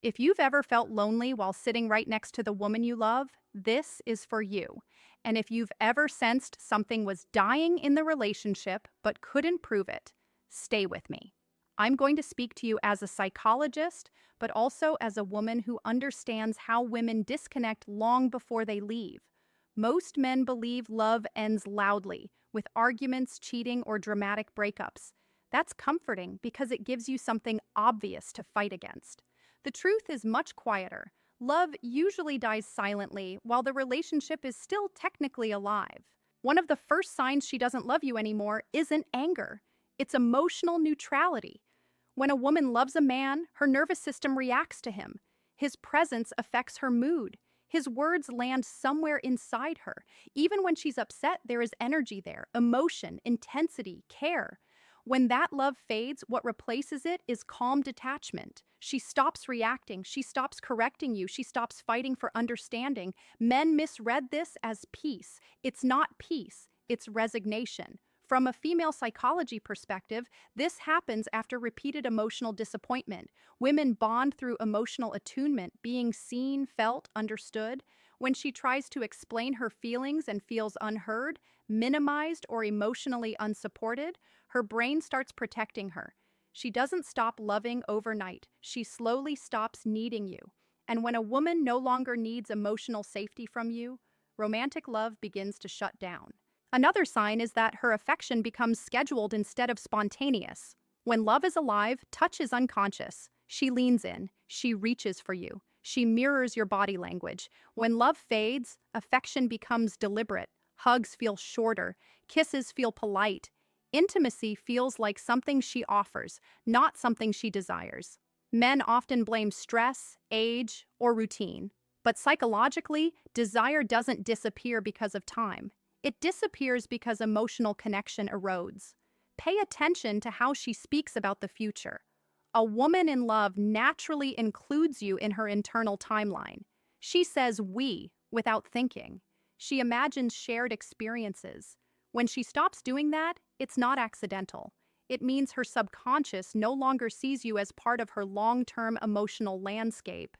If you've ever felt lonely while sitting right next to the woman you love, this is for you. And if you've ever sensed something was dying in the relationship but couldn't prove it, stay with me. I'm going to speak to you as a psychologist, but also as a woman who understands how women disconnect long before they leave. Most men believe love ends loudly, with arguments, cheating, or dramatic breakups. That's comforting because it gives you something obvious to fight against. The truth is much quieter. Love usually dies silently while the relationship is still technically alive. One of the first signs she doesn't love you anymore isn't anger, it's emotional neutrality. When a woman loves a man, her nervous system reacts to him. His presence affects her mood. His words land somewhere inside her. Even when she's upset, there is energy there, emotion, intensity, care. When that love fades, what replaces it is calm detachment. She stops reacting, she stops correcting you, she stops fighting for understanding. Men misread this as peace. It's not peace, it's resignation. From a female psychology perspective, this happens after repeated emotional disappointment. Women bond through emotional attunement, being seen, felt, understood. When she tries to explain her feelings and feels unheard, minimized, or emotionally unsupported, her brain starts protecting her. She doesn't stop loving overnight. She slowly stops needing you. And when a woman no longer needs emotional safety from you, romantic love begins to shut down. Another sign is that her affection becomes scheduled instead of spontaneous. When love is alive, touch is unconscious. She leans in, she reaches for you, she mirrors your body language. When love fades, affection becomes deliberate. Hugs feel shorter, kisses feel polite. Intimacy feels like something she offers, not something she desires. Men often blame stress, age, or routine. But psychologically, desire doesn't disappear because of time. It disappears because emotional connection erodes. Pay attention to how she speaks about the future. A woman in love naturally includes you in her internal timeline. She says we without thinking. She imagines shared experiences. When she stops doing that, it's not accidental. It means her subconscious no longer sees you as part of her long-term emotional landscape.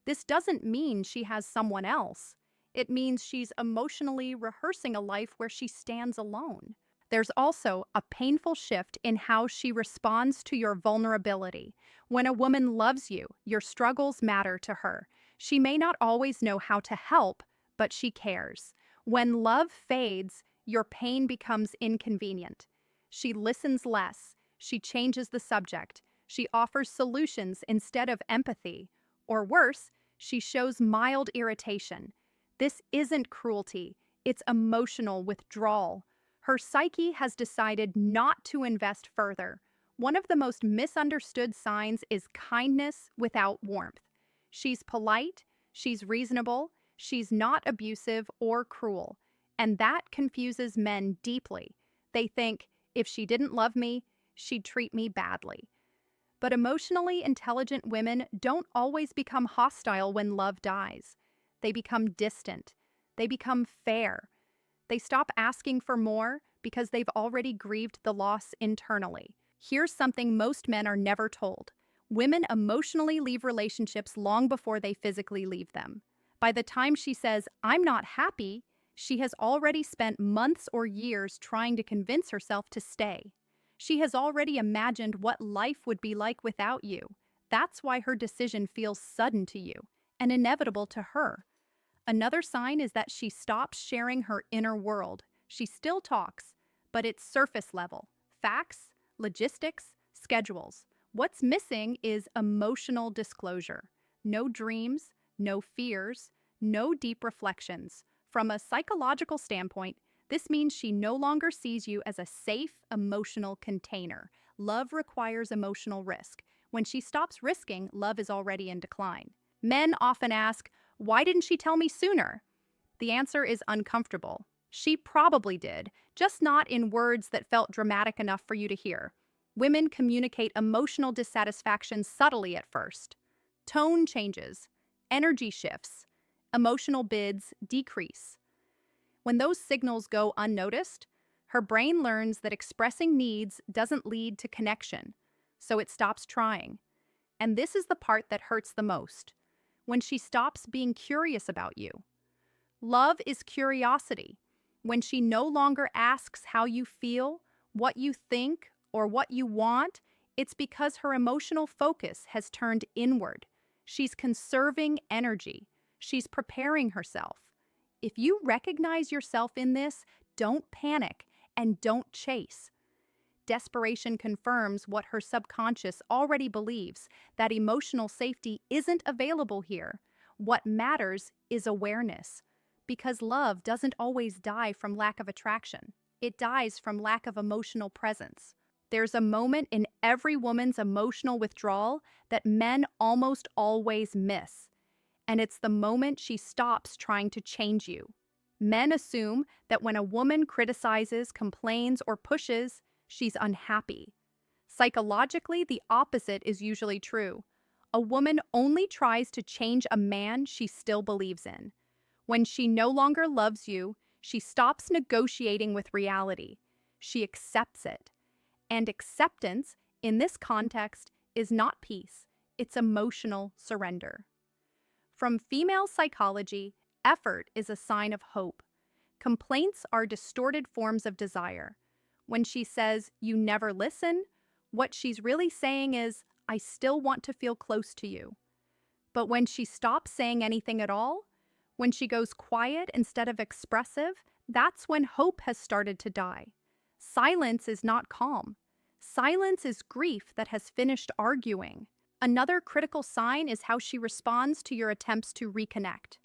This doesn't mean she has someone else. It means she's emotionally rehearsing a life where she stands alone. There's also a painful shift in how she responds to your vulnerability. When a woman loves you, your struggles matter to her. She may not always know how to help, but she cares. When love fades, your pain becomes inconvenient. She listens less. She changes the subject. She offers solutions instead of empathy. Or worse, she shows mild irritation. This isn't cruelty, it's emotional withdrawal. Her psyche has decided not to invest further. One of the most misunderstood signs is kindness without warmth. She's polite, she's reasonable, she's not abusive or cruel. And that confuses men deeply. They think, if she didn't love me, she'd treat me badly. But emotionally intelligent women don't always become hostile when love dies. They become distant. They become fair. They stop asking for more because they've already grieved the loss internally. Here's something most men are never told. Women emotionally leave relationships long before they physically leave them. By the time she says, "I'm not happy," she has already spent months or years trying to convince herself to stay. She has already imagined what life would be like without you. That's why her decision feels sudden to you and inevitable to her. Another sign is that she stops sharing her inner world. She still talks, but it's surface level. Facts, logistics, schedules. What's missing is emotional disclosure. No dreams, no fears, no deep reflections. From a psychological standpoint, this means she no longer sees you as a safe, emotional container. Love requires emotional risk. When she stops risking, love is already in decline. Men often ask, "Why didn't she tell me sooner?" The answer is uncomfortable. She probably did, just not in words that felt dramatic enough for you to hear. Women communicate emotional dissatisfaction subtly at first. Tone changes, energy shifts, emotional bids decrease. When those signals go unnoticed, her brain learns that expressing needs doesn't lead to connection, so it stops trying. And this is the part that hurts the most. When she stops being curious about you. Love is curiosity. When she no longer asks how you feel, what you think, or what you want, it's because her emotional focus has turned inward. She's conserving energy. She's preparing herself. If you recognize yourself in this, don't panic and don't chase. Desperation confirms what her subconscious already believes, that emotional safety isn't available here. What matters is awareness. Because love doesn't always die from lack of attraction. It dies from lack of emotional presence. There's a moment in every woman's emotional withdrawal that men almost always miss. And it's the moment she stops trying to change you. Men assume that when a woman criticizes, complains, or pushes, she's unhappy. Psychologically, the opposite is usually true. A woman only tries to change a man she still believes in. When she no longer loves you, she stops negotiating with reality. She accepts it. And acceptance, in this context, is not peace. It's emotional surrender. From female psychology, effort is a sign of hope. Complaints are distorted forms of desire. When she says, "You never listen," what she's really saying is, "I still want to feel close to you." But when she stops saying anything at all, when she goes quiet instead of expressive, that's when hope has started to die. Silence is not calm. Silence is grief that has finished arguing. Another critical sign is how she responds to your attempts to reconnect.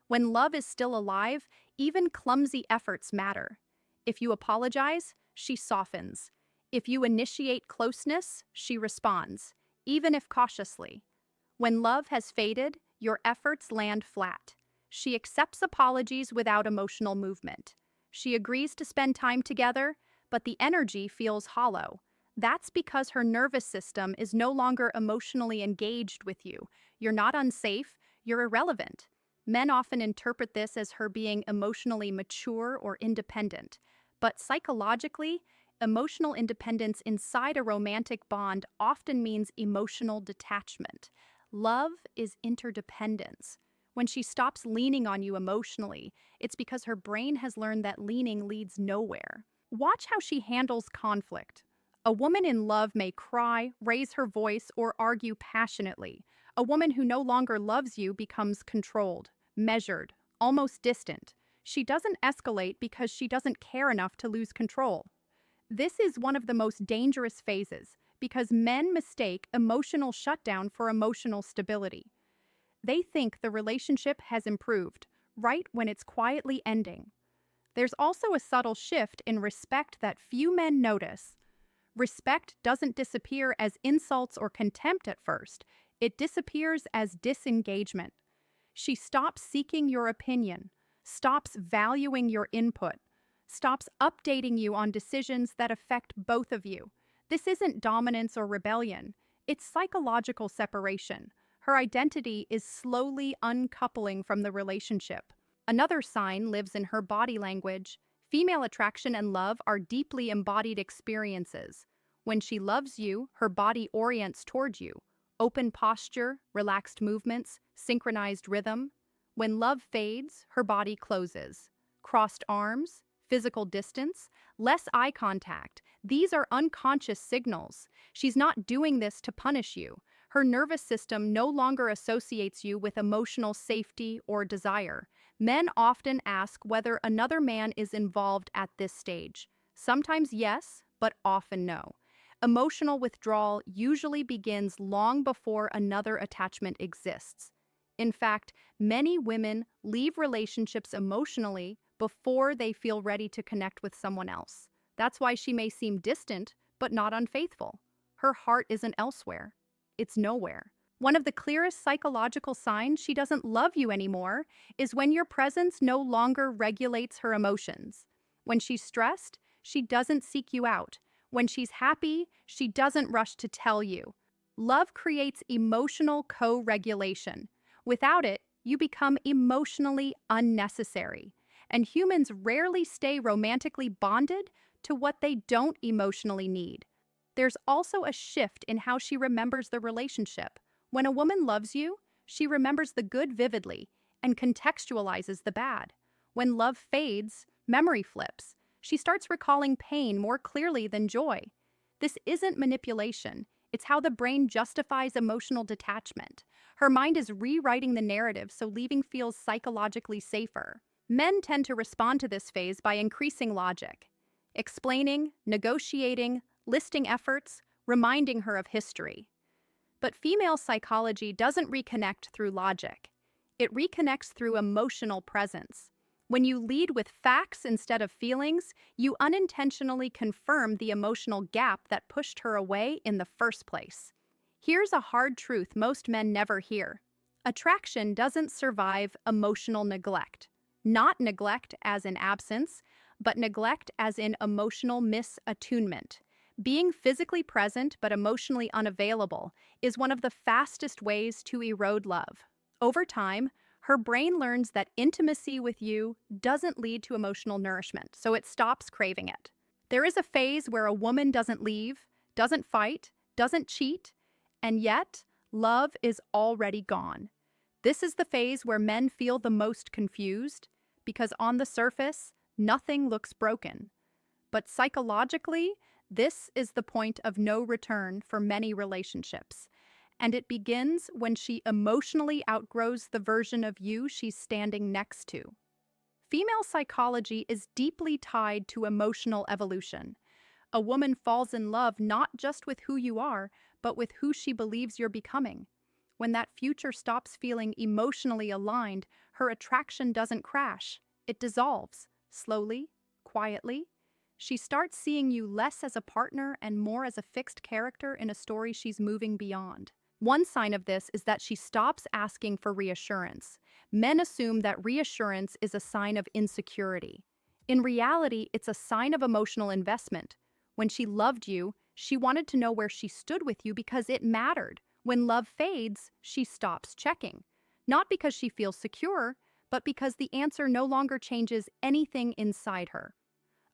When love is still alive, even clumsy efforts matter. If you apologize, she softens. If you initiate closeness, she responds, even if cautiously. When love has faded, your efforts land flat. She accepts apologies without emotional movement. She agrees to spend time together, but the energy feels hollow. That's because her nervous system is no longer emotionally engaged with you. You're not unsafe, you're irrelevant. Men often interpret this as her being emotionally mature or independent. But psychologically, emotional independence inside a romantic bond often means emotional detachment. Love is interdependence. When she stops leaning on you emotionally, it's because her brain has learned that leaning leads nowhere. Watch how she handles conflict. A woman in love may cry, raise her voice, or argue passionately. A woman who no longer loves you becomes controlled, measured, almost distant. She doesn't escalate because she doesn't care enough to lose control. This is one of the most dangerous phases because men mistake emotional shutdown for emotional stability. They think the relationship has improved, right when it's quietly ending. There's also a subtle shift in respect that few men notice. Respect doesn't disappear as insults or contempt at first. It disappears as disengagement. She stops seeking your opinion, stops valuing your input, stops updating you on decisions that affect both of you. This isn't dominance or rebellion. It's psychological separation. Her identity is slowly uncoupling from the relationship. Another sign lives in her body language. Female attraction and love are deeply embodied experiences. When she loves you, her body orients toward you. Open posture, relaxed movements, synchronized rhythm. When love fades, her body closes. Crossed arms, physical distance, less eye contact. These are unconscious signals. She's not doing this to punish you. Her nervous system no longer associates you with emotional safety or desire. Men often ask whether another man is involved at this stage. Sometimes yes, but often no. Emotional withdrawal usually begins long before another attachment exists. In fact, many women leave relationships emotionally before they feel ready to connect with someone else. That's why she may seem distant, but not unfaithful. Her heart isn't elsewhere. It's nowhere. One of the clearest psychological signs she doesn't love you anymore is when your presence no longer regulates her emotions. When she's stressed, she doesn't seek you out. When she's happy, she doesn't rush to tell you. Love creates emotional co-regulation. Without it, you become emotionally unnecessary. And humans rarely stay romantically bonded to what they don't emotionally need. There's also a shift in how she remembers the relationship. When a woman loves you, she remembers the good vividly and contextualizes the bad. When love fades, memory flips. She starts recalling pain more clearly than joy. This isn't manipulation. It's how the brain justifies emotional detachment. Her mind is rewriting the narrative so leaving feels psychologically safer. Men tend to respond to this phase by increasing logic, explaining, negotiating, listing efforts, reminding her of history. But female psychology doesn't reconnect through logic. It reconnects through emotional presence. When you lead with facts instead of feelings, you unintentionally confirm the emotional gap that pushed her away in the first place. Here's a hard truth most men never hear. Attraction doesn't survive emotional neglect. Not neglect as in absence, but neglect as in emotional misattunement. Being physically present but emotionally unavailable is one of the fastest ways to erode love. Over time, her brain learns that intimacy with you doesn't lead to emotional nourishment, so it stops craving it. There is a phase where a woman doesn't leave, doesn't fight, doesn't cheat, and yet love is already gone. This is the phase where men feel the most confused because on the surface, nothing looks broken. But psychologically, this is the point of no return for many relationships. And it begins when she emotionally outgrows the version of you she's standing next to. Female psychology is deeply tied to emotional evolution. A woman falls in love not just with who you are, but with who she believes you're becoming. When that future stops feeling emotionally aligned, her attraction doesn't crash. It dissolves, slowly, quietly. She starts seeing you less as a partner and more as a fixed character in a story she's moving beyond. One sign of this is that she stops asking for reassurance. Men assume that reassurance is a sign of insecurity. In reality, it's a sign of emotional investment. When she loved you, she wanted to know where she stood with you because it mattered. When love fades, she stops checking. Not because she feels secure, but because the answer no longer changes anything inside her.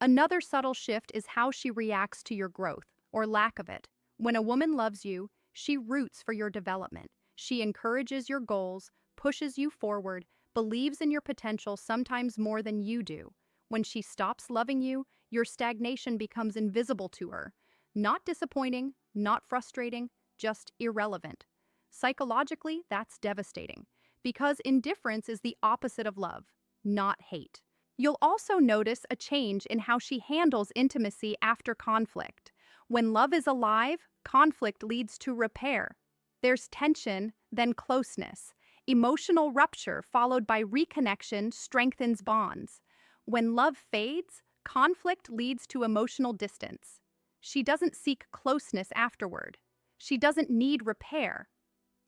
Another subtle shift is how she reacts to your growth, or lack of it. When a woman loves you, she roots for your development. She encourages your goals, pushes you forward, believes in your potential sometimes more than you do. When she stops loving you, your stagnation becomes invisible to her. Not disappointing, not frustrating, just irrelevant. Psychologically, that's devastating, because indifference is the opposite of love, not hate. You'll also notice a change in how she handles intimacy after conflict. When love is alive, conflict leads to repair. There's tension, then closeness. Emotional rupture followed by reconnection strengthens bonds. When love fades, conflict leads to emotional distance. She doesn't seek closeness afterward. She doesn't need repair.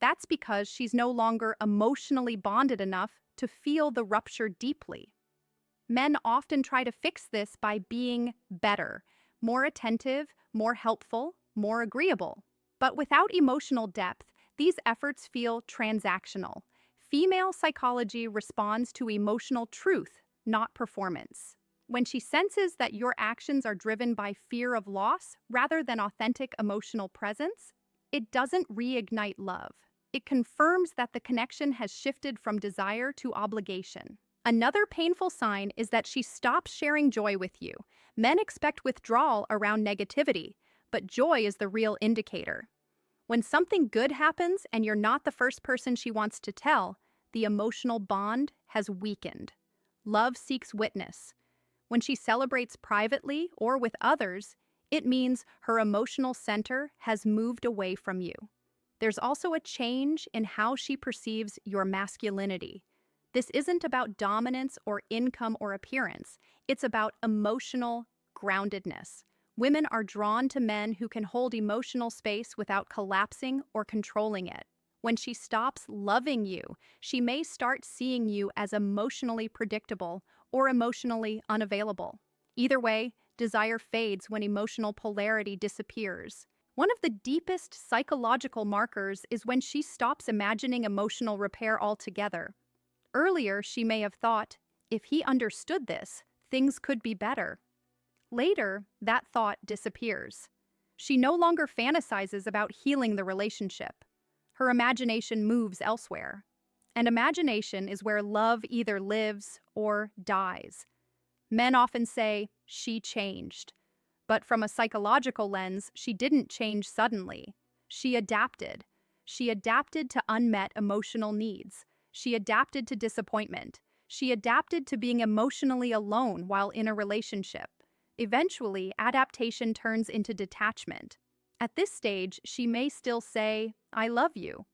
That's because she's no longer emotionally bonded enough to feel the rupture deeply. Men often try to fix this by being better, more attentive, more helpful, more agreeable. But without emotional depth, these efforts feel transactional. Female psychology responds to emotional truth, not performance. When she senses that your actions are driven by fear of loss rather than authentic emotional presence, it doesn't reignite love. It confirms that the connection has shifted from desire to obligation. Another painful sign is that she stops sharing joy with you. Men expect withdrawal around negativity, but joy is the real indicator. When something good happens and you're not the first person she wants to tell, the emotional bond has weakened. Love seeks witness. When she celebrates privately or with others, it means her emotional center has moved away from you. There's also a change in how she perceives your masculinity. This isn't about dominance or income or appearance. It's about emotional groundedness. Women are drawn to men who can hold emotional space without collapsing or controlling it. When she stops loving you, she may start seeing you as emotionally predictable or emotionally unavailable. Either way, desire fades when emotional polarity disappears. One of the deepest psychological markers is when she stops imagining emotional repair altogether. Earlier, she may have thought, if he understood this, things could be better. Later, that thought disappears. She no longer fantasizes about healing the relationship. her imagination moves elsewhere. And imagination is where love either lives or dies. Men often say, she changed. But from a psychological lens, she didn't change suddenly. She adapted. She adapted to unmet emotional needs. She adapted to disappointment. She adapted to being emotionally alone while in a relationship. Eventually, adaptation turns into detachment. At this stage, she may still say, I love you.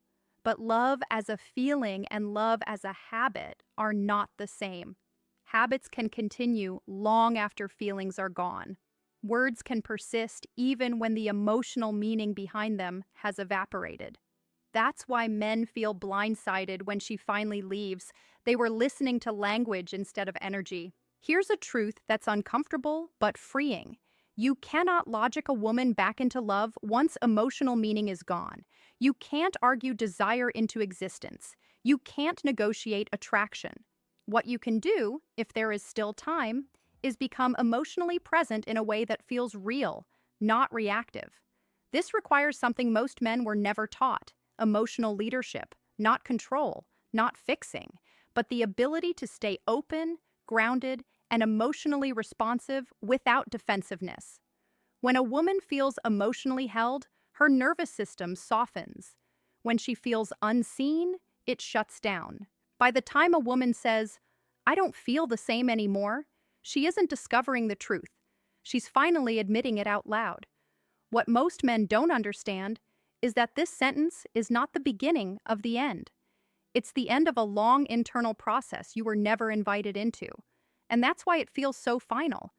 But love as a feeling and love as a habit are not the same. Habits can continue long after feelings are gone. Words can persist even when the emotional meaning behind them has evaporated. That's why men feel blindsided when she finally leaves. They were listening to language instead of energy. Here's a truth that's uncomfortable but freeing. You cannot logic a woman back into love once emotional meaning is gone. You can't argue desire into existence. You can't negotiate attraction. What you can do, if there is still time, is become emotionally present in a way that feels real, not reactive. This requires something most men were never taught: emotional leadership, not control, not fixing, but the ability to stay open, grounded, and emotionally responsive without defensiveness. When a woman feels emotionally held, her nervous system softens. When she feels unseen, it shuts down. By the time a woman says, I don't feel the same anymore, she isn't discovering the truth. She's finally admitting it out loud. What most men don't understand is that this sentence is not the beginning of the end. It's the end of a long internal process you were never invited into. And that's why it feels so final.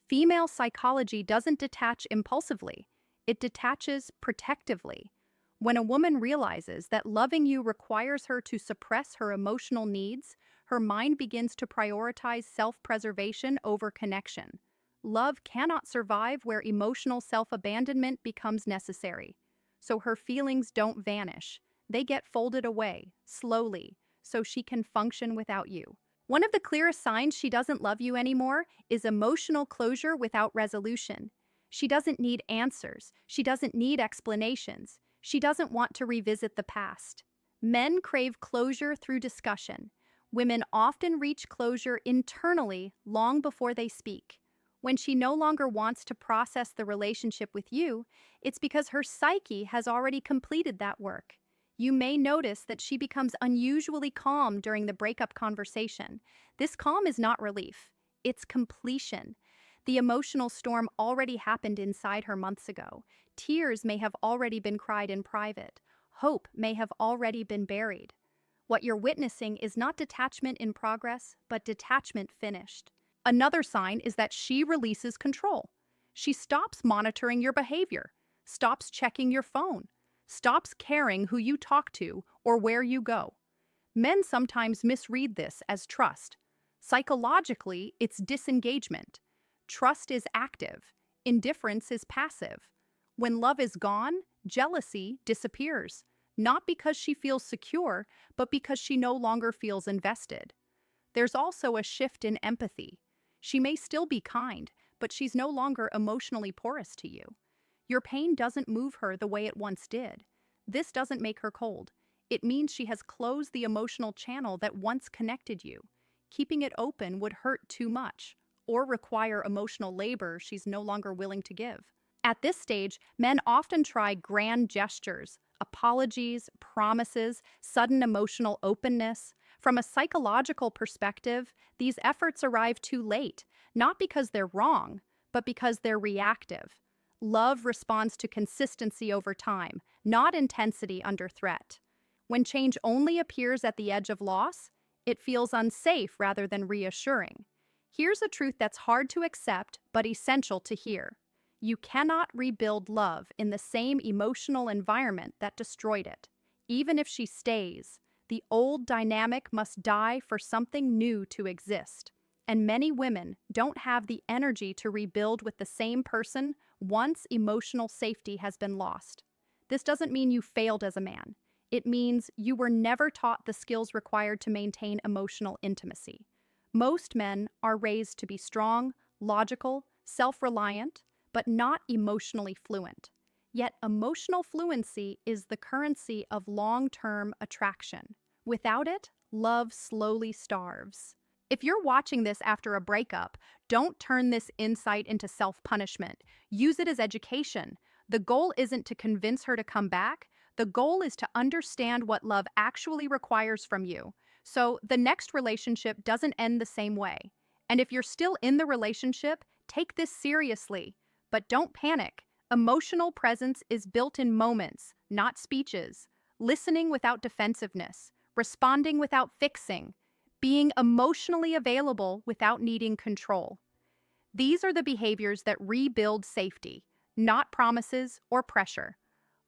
Female psychology doesn't detach impulsively. It detaches protectively. When a woman realizes that loving you requires her to suppress her emotional needs, her mind begins to prioritize self-preservation over connection. Love cannot survive where emotional self-abandonment becomes necessary. So her feelings don't vanish. They get folded away, slowly, so she can function without you. One of the clearest signs she doesn't love you anymore is emotional closure without resolution. She doesn't need answers. She doesn't need explanations. She doesn't want to revisit the past. Men crave closure through discussion. Women often reach closure internally long before they speak. When she no longer wants to process the relationship with you, it's because her psyche has already completed that work. You may notice that she becomes unusually calm during the breakup conversation. This calm is not relief, it's completion. The emotional storm already happened inside her months ago. Tears may have already been cried in private. Hope may have already been buried. What you're witnessing is not detachment in progress, but detachment finished. Another sign is that she releases control. She stops monitoring your behavior, stops checking your phone, stops caring who you talk to or where you go. Men sometimes misread this as trust. Psychologically, it's disengagement. Trust is active. Indifference is passive. When love is gone, jealousy disappears. Not because she feels secure, but because she no longer feels invested. There's also a shift in empathy. She may still be kind, but she's no longer emotionally porous to you. Your pain doesn't move her the way it once did. This doesn't make her cold. It means she has closed the emotional channel that once connected you. Keeping it open would hurt too much, or require emotional labor she's no longer willing to give. At this stage, men often try grand gestures, apologies, promises, sudden emotional openness. From a psychological perspective, these efforts arrive too late, not because they're wrong, but because they're reactive. Love responds to consistency over time, not intensity under threat. When change only appears at the edge of loss, it feels unsafe rather than reassuring. Here's a truth that's hard to accept, but essential to hear. You cannot rebuild love in the same emotional environment that destroyed it. Even if she stays, the old dynamic must die for something new to exist. And many women don't have the energy to rebuild with the same person once emotional safety has been lost. This doesn't mean you failed as a man. It means you were never taught the skills required to maintain emotional intimacy. Most men are raised to be strong, logical, self-reliant, but not emotionally fluent. Yet emotional fluency is the currency of long-term attraction. Without it, love slowly starves. If you're watching this after a breakup, don't turn this insight into self-punishment. Use it as education. The goal isn't to convince her to come back. The goal is to understand what love actually requires from you. So the next relationship doesn't end the same way. And if you're still in the relationship, take this seriously. But don't panic. Emotional presence is built in moments, not speeches. Listening without defensiveness, responding without fixing, being emotionally available without needing control. These are the behaviors that rebuild safety, not promises or pressure.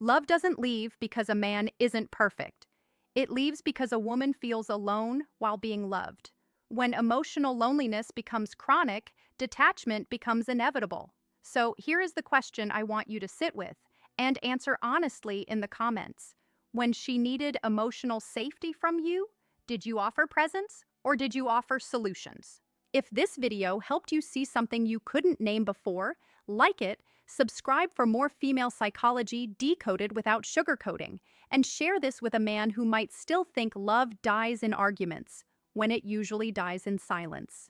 Love doesn't leave because a man isn't perfect. It leaves because a woman feels alone while being loved. When emotional loneliness becomes chronic, detachment becomes inevitable. So here is the question I want you to sit with and answer honestly in the comments. When she needed emotional safety from you, did you offer presence or did you offer solutions? If this video helped you see something you couldn't name before, like it, subscribe for more female psychology decoded without sugarcoating, and share this with a man who might still think love dies in arguments, when it usually dies in silence.